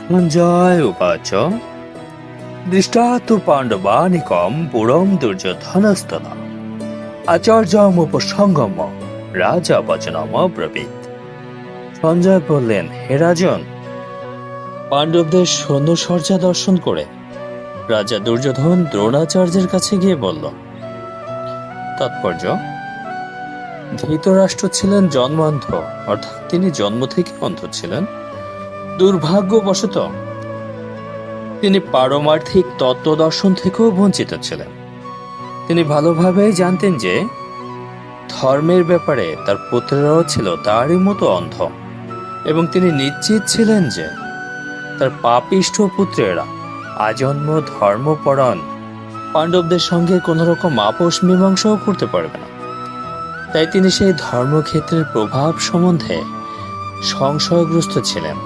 সঞ্জয় উবাচ দৃষ্টা তু পাণ্ডবানিকম পুরম দুর্যোধনস্তন আচার্যমুপসঙ্গম রাজা বচনম ব্রবীত। সঞ্জয় বললেন, হে রাজন, পাণ্ডবদের সৈন্যসজ্জা দর্শন করে রাজা দুর্যোধন দ্রোণাচার্যের কাছে গিয়ে বলল। তাৎপর্য: ধৃতরাষ্ট্র ছিলেন জন্মান্ধ, অর্থাৎ তিনি জন্ম থেকে অন্ধ ছিলেন। দুর্ভাগ্যবশত তিনি পারমার্থিক তত্ত্ব দর্শন থেকেও বঞ্চিত ছিলেন। তিনি ভালোভাবেই জানতেন যে ধর্মের ব্যাপারে তার পুত্রেরাও ছিল তারই মতো অন্ধ, এবং তিনি নিশ্চিত ছিলেন যে তার পাপিষ্ঠ পুত্রেরা আজন্ম ধর্মপরায়ণ পাণ্ডবদের সঙ্গে কোন রকম আপোষ মীমাংসাও করতে পারবে না। তাই তিনি সেই ধর্মক্ষেত্রের প্রভাব সম্বন্ধে সংশয়গ্রস্ত ছিলেন।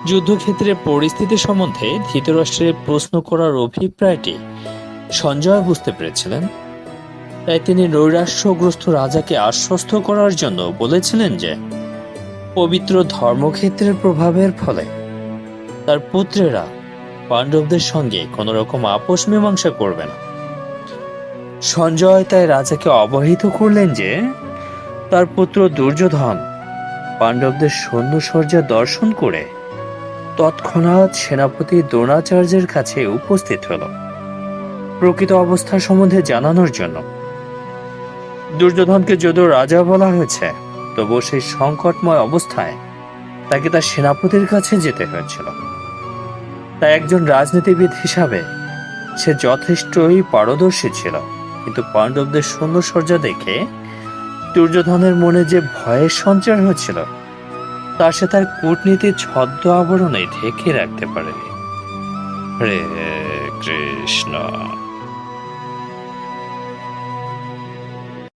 যুদ্ধক্ষেত্রের পরিস্থিতি সম্বন্ধে ধৃতরাষ্ট্রের প্রশ্ন করার অভিপ্রায়টি সঞ্জয় বুঝতে পেরেছিলেন। তাই তিনি নৈরাশ্যগ্রস্ত রাজাকে আশ্বস্ত করার জন্য বলেছিলেন যে পবিত্র ধর্মক্ষেত্রের প্রভাবের ফলে তার পুত্রেরা পাণ্ডবদের সঙ্গে কোন রকম আপোষ মীমাংসা করবে না। সঞ্জয় তাই রাজাকে অবহিত করলেন যে তার পুত্র দুর্যোধন পাণ্ডবদের সৈন্যসজ্জা দর্শন করে তৎক্ষণাৎ সেনাপতি দ্রোণাচার্যের কাছে উপস্থিত হল প্রকৃত অবস্থা সম্বন্ধে জানানোর জন্য। দুর্যোধনকে যদিও রাজা বলা হয়েছে, তবুও সেই সংকটময় অবস্থায় তাকে তার সেনাপতির কাছে যেতে হয়েছিল। তাই একজন রাজনীতিবিদ হিসাবে সে যথেষ্টই পারদর্শী ছিল, কিন্তু পাণ্ডবদের সৈন্যসজ্জা দেখে দুর্যোধনের মনে যে ভয়ের সঞ্চার হয়েছিল তা সে তার কূটনীতির ছদ্ম আবরণে ঢেকে রাখতে পারেনি। হরে কৃষ্ণ।